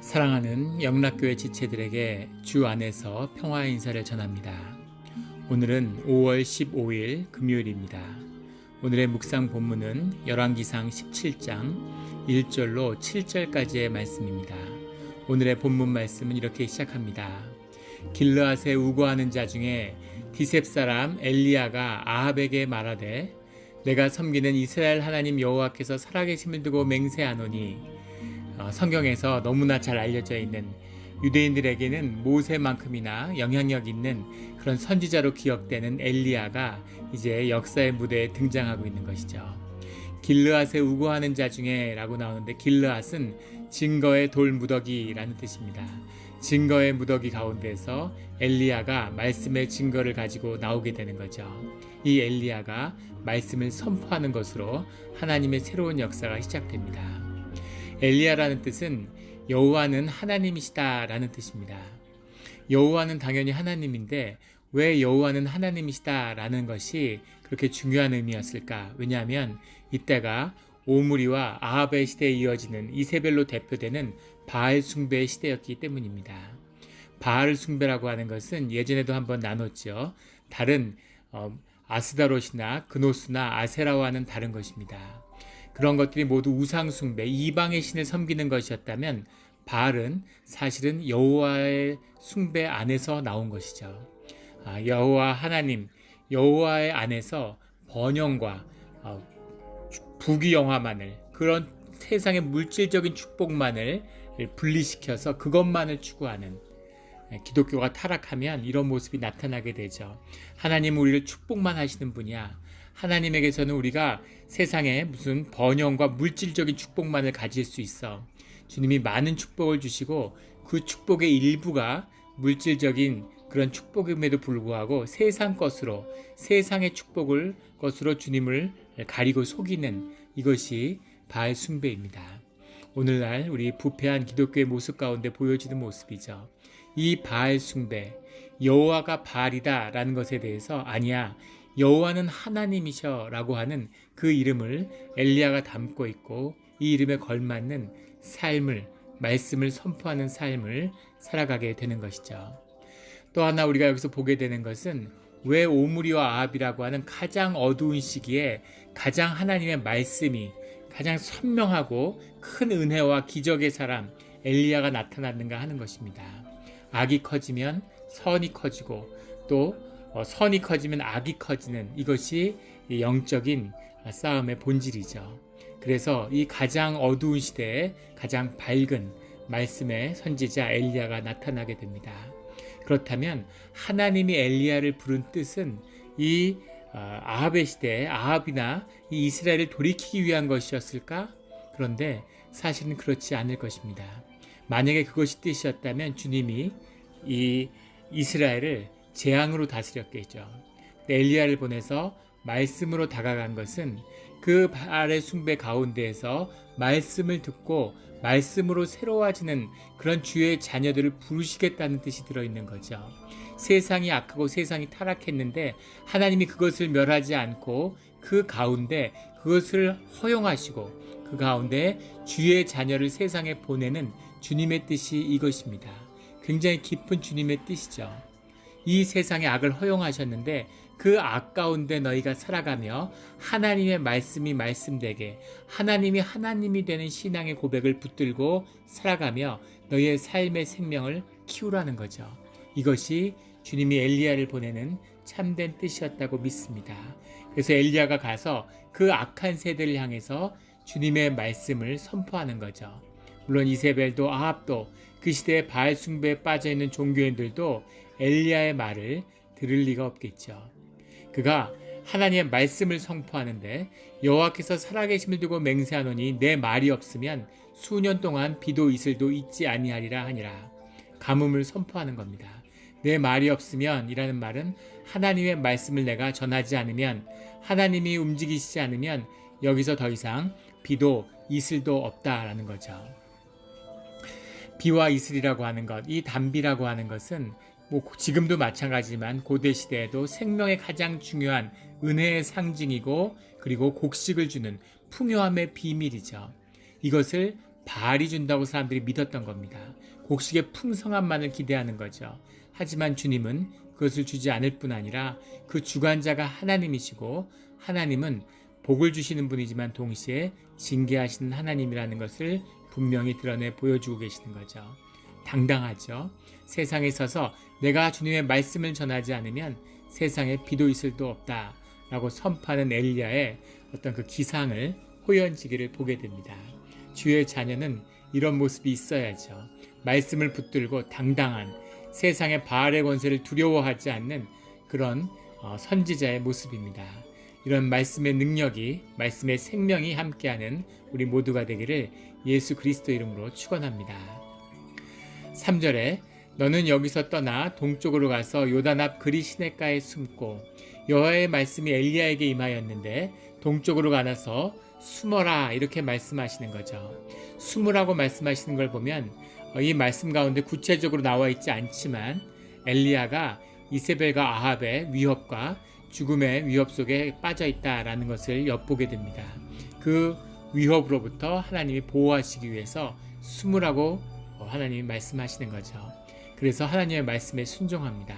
사랑하는 영락교회 지체들에게 주 안에서 평화의 인사를 전합니다. 오늘은 5월 15일 금요일입니다. 오늘의 묵상 본문은 열왕기상 17장 1절로 7절까지의 말씀입니다. 오늘의 본문 말씀은 이렇게 시작합니다. 길르앗에 우거하는 자 중에 디셉 사람 엘리야가 아합에게 말하되 내가 섬기는 이스라엘 하나님 여호와께서 살아계심을 두고 맹세하노니 성경에서 너무나 잘 알려져 있는 유대인들에게는 모세만큼이나 영향력 있는 그런 선지자로 기억되는 엘리야가 이제 역사의 무대에 등장하고 있는 것이죠. 길르앗에 우거하는 자 중에 라고 나오는데 길르앗은 증거의 돌 무더기라는 뜻입니다. 증거의 무더기 가운데서 엘리야가 말씀의 증거를 가지고 나오게 되는 거죠. 이 엘리야가 말씀을 선포하는 것으로 하나님의 새로운 역사가 시작됩니다. 엘리야라는 뜻은 여호와는 하나님이시다 라는 뜻입니다. 여호와는 당연히 하나님인데 왜 여호와는 하나님이시다 라는 것이 그렇게 중요한 의미였을까? 왜냐하면 이때가 오므리와 아합의 시대에 이어지는 이세벨로 대표되는 바알 숭배의 시대였기 때문입니다. 바알 숭배라고 하는 것은 예전에도 한번 나눴죠. 다른 아스다롯이나 그노스나 아세라와는 다른 것입니다. 그런 것들이 모두 우상숭배, 이방의 신을 섬기는 것이었다면 바알은 사실은 여호와의 숭배 안에서 나온 것이죠. 여호와 하나님, 여호와의 안에서 번영과 부귀영화만을, 그런 세상의 물질적인 축복만을 분리시켜서 그것만을 추구하는, 기독교가 타락하면 이런 모습이 나타나게 되죠. 하나님은 우리를 축복만 하시는 분이야. 하나님에게서는 우리가 세상에 무슨 번영과 물질적인 축복만을 가질 수 있어. 주님이 많은 축복을 주시고 그 축복의 일부가 물질적인 그런 축복임에도 불구하고 세상 것으로, 세상의 축복을 것으로 주님을 가리고 속이는 이것이 바알 숭배입니다. 오늘날 우리 부패한 기독교의 모습 가운데 보여지는 모습이죠. 이 바알 숭배, 여호와가 바알이다 라는 것에 대해서 아니야, 여호와는 하나님이셔 라고 하는 그 이름을 엘리야가 담고 있고 이 이름에 걸맞는 삶을, 말씀을 선포하는 삶을 살아가게 되는 것이죠. 또 하나 우리가 여기서 보게 되는 것은 왜 오므리와 아합이라고 하는 가장 어두운 시기에 가장 하나님의 말씀이 가장 선명하고 큰 은혜와 기적의 사람 엘리야가 나타났는가 하는 것입니다. 악이 커지면 선이 커지고 또 선이 커지면 악이 커지는 이것이 영적인 싸움의 본질이죠. 그래서 이 가장 어두운 시대에 가장 밝은 말씀의 선지자 엘리야가 나타나게 됩니다. 그렇다면 하나님이 엘리야를 부른 뜻은 이 아합의 시대에 아합이나 이 이스라엘을 돌이키기 위한 것이었을까? 그런데 사실은 그렇지 않을 것입니다. 만약에 그것이 뜻이었다면 주님이 이 이스라엘을 재앙으로 다스렸겠죠. 엘리야를 보내서 말씀으로 다가간 것은 그 바알의 숭배 가운데에서 말씀을 듣고 말씀으로 새로워지는 그런 주의 자녀들을 부르시겠다는 뜻이 들어있는 거죠. 세상이 악하고 세상이 타락했는데 하나님이 그것을 멸하지 않고 그 가운데 그것을 허용하시고 그 가운데 주의 자녀를 세상에 보내는 주님의 뜻이 이것입니다. 굉장히 깊은 주님의 뜻이죠. 이 세상의 악을 허용하셨는데 그 악 가운데 너희가 살아가며 하나님의 말씀이 말씀되게 하나님이 하나님이 되는 신앙의 고백을 붙들고 살아가며 너희의 삶의 생명을 키우라는 거죠. 이것이 주님이 엘리야를 보내는 참된 뜻이었다고 믿습니다. 그래서 엘리야가 가서 그 악한 세대를 향해서 주님의 말씀을 선포하는 거죠. 물론 이세벨도 아합도 그 시대의 바알 숭배에 빠져있는 종교인들도 엘리야의 말을 들을 리가 없겠죠. 그가 하나님의 말씀을 선포하는데 여호와께서 살아계심을 두고 맹세하노니 내 말이 없으면 수년 동안 비도 이슬도 있지 아니하리라 하니라. 가뭄을 선포하는 겁니다. 내 말이 없으면 이라는 말은 하나님의 말씀을 내가 전하지 않으면, 하나님이 움직이시지 않으면 여기서 더 이상 비도 이슬도 없다라는 거죠. 비와 이슬이라고 하는 것, 이 단비라고 하는 것은 지금도 마찬가지지만 고대 시대에도 생명의 가장 중요한 은혜의 상징이고 그리고 곡식을 주는 풍요함의 비밀이죠. 이것을 바알이 준다고 사람들이 믿었던 겁니다. 곡식의 풍성한 만을 기대하는 거죠. 하지만 주님은 그것을 주지 않을 뿐 아니라 그 주관자가 하나님이시고 하나님은 복을 주시는 분이지만 동시에 징계하시는 하나님이라는 것을 분명히 드러내 보여주고 계시는 거죠. 당당하죠. 세상에 서서 내가 주님의 말씀을 전하지 않으면 세상에 비도 있을도 없다 라고 선포하는 엘리야의 어떤 그 기상을 호연지기를 보게 됩니다. 주의 자녀는 이런 모습이 있어야죠. 말씀을 붙들고 당당한 세상의 바알의 권세를 두려워하지 않는 그런 선지자의 모습입니다. 이런 말씀의 능력이, 말씀의 생명이 함께하는 우리 모두가 되기를 예수 그리스도 이름으로 축원합니다. 3절에 너는 여기서 떠나 동쪽으로 가서 요단 앞 그리 시냇가에 숨고 여호와의 말씀이 엘리야에게 임하였는데 동쪽으로 가서 숨어라 이렇게 말씀하시는 거죠. 숨으라고 말씀하시는 걸 보면 이 말씀 가운데 구체적으로 나와 있지 않지만 엘리야가 이세벨과 아합의 위협과 죽음의 위협 속에 빠져 있다라는 것을 엿보게 됩니다. 그 위협으로부터 하나님이 보호하시기 위해서 숨으라고 하나님이 말씀하시는 거죠. 그래서 하나님의 말씀에 순종합니다.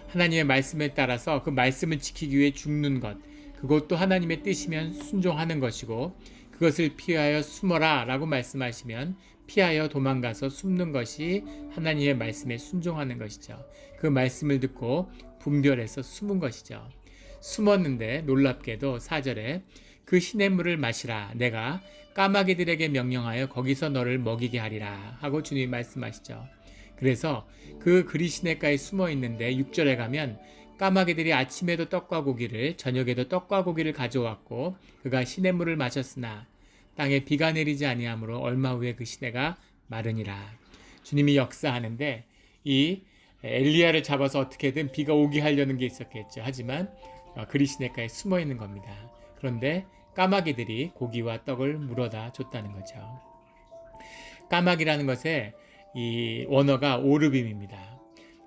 하나님의 말씀에 따라서 그 말씀을 지키기 위해 죽는 것, 그것도 하나님의 뜻이면 순종하는 것이고 그것을 피하여 숨어라 라고 말씀하시면 피하여 도망가서 숨는 것이 하나님의 말씀에 순종하는 것이죠. 그 말씀을 듣고 분별해서 숨은 것이죠. 숨었는데 놀랍게도 4절에 그 시냇물을 마시라 내가 까마귀들에게 명령하여 거기서 너를 먹이게 하리라 하고 주님이 말씀하시죠. 그래서 그 그리 시냇가에 숨어 있는데 6절에 가면 까마귀들이 아침에도 떡과 고기를 저녁에도 떡과 고기를 가져왔고 그가 시냇물을 마셨으나 땅에 비가 내리지 아니하므로 얼마 후에 그 시내가 마르니라. 주님이 역사하는데 이 엘리야를 잡아서 어떻게든 비가 오게 하려는 게 있었겠죠. 하지만 그리 시냇가에 숨어 있는 겁니다. 그런데 까마귀들이 고기와 떡을 물어다 줬다는 거죠. 까마귀라는 것의 이 원어가 오르빔입니다.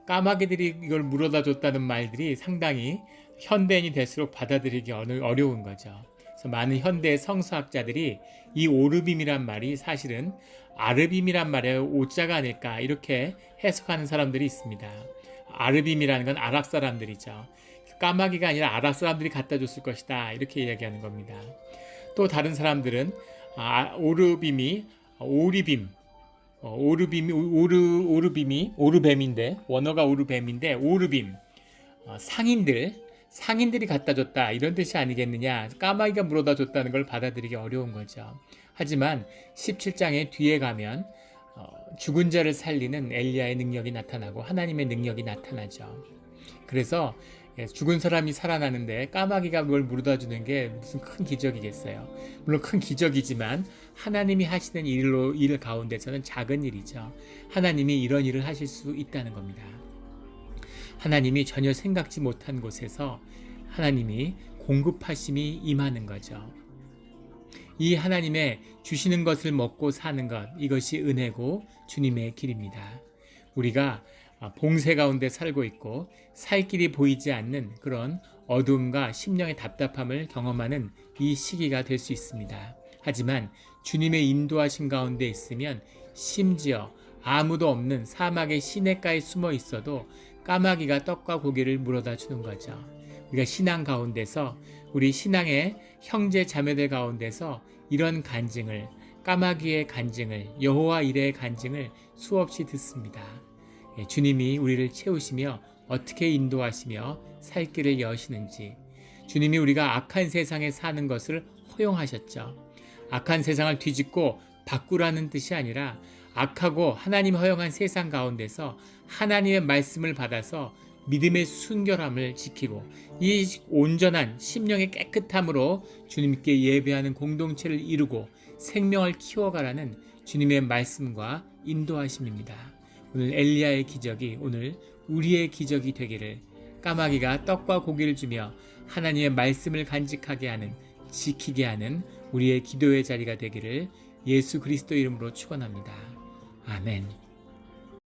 까마귀들이 이걸 물어다 줬다는 말들이 상당히 현대인이 될수록 받아들이기 어려운 거죠. 그래서 많은 현대 성서학자들이 이 오르빔이란 말이 사실은 아르빔이란 말의 오자가 아닐까 이렇게 해석하는 사람들이 있습니다. 아르빔이라는 건 아랍 사람들이죠. 까마귀가 아니라 아랍 사람들이 갖다 줬을 것이다 이렇게 이야기하는 겁니다. 또 다른 사람들은 오르빔이 오리빔 오르뱀인데 원어가 오르뱀인데 오르빔 상인들이 갖다 줬다 이런 뜻이 아니겠느냐. 까마귀가 물어다 줬다는 걸 받아들이기 어려운 거죠. 하지만 17장의 뒤에 가면 죽은 자를 살리는 엘리야의 능력이 나타나고 하나님의 능력이 나타나죠. 그래서 죽은 사람이 살아나는데 까마귀가 그걸 물어다 주는 게 무슨 큰 기적이겠어요. 물론 큰 기적이지만 하나님이 하시는 일 가운데서는 작은 일이죠. 하나님이 이런 일을 하실 수 있다는 겁니다. 하나님이 전혀 생각지 못한 곳에서 하나님이 공급하심이 임하는 거죠. 이 하나님의 주시는 것을 먹고 사는 것, 이것이 은혜고 주님의 길입니다. 우리가 봉쇄 가운데 살고 있고 살 길이 보이지 않는 그런 어두움과 심령의 답답함을 경험하는 이 시기가 될 수 있습니다. 하지만 주님의 인도하신 가운데 있으면 심지어 아무도 없는 사막의 시냇가에 숨어 있어도 까마귀가 떡과 고기를 물어다 주는 거죠. 우리가 신앙 가운데서 우리 신앙의 형제 자매들 가운데서 이런 간증을, 까마귀의 간증을, 여호와 이레의 간증을 수없이 듣습니다. 주님이 우리를 채우시며 어떻게 인도하시며 살 길을 여시는지, 주님이 우리가 악한 세상에 사는 것을 허용하셨죠. 악한 세상을 뒤집고 바꾸라는 뜻이 아니라 악하고 하나님 허용한 세상 가운데서 하나님의 말씀을 받아서 믿음의 순결함을 지키고 이 온전한 심령의 깨끗함으로 주님께 예배하는 공동체를 이루고 생명을 키워가라는 주님의 말씀과 인도하심입니다. 오늘 엘리야의 기적이 오늘 우리의 기적이 되기를, 까마귀가 떡과 고기를 주며 하나님의 말씀을 간직하게 하는, 지키게 하는 우리의 기도의 자리가 되기를 예수 그리스도 이름으로 축원합니다. 아멘.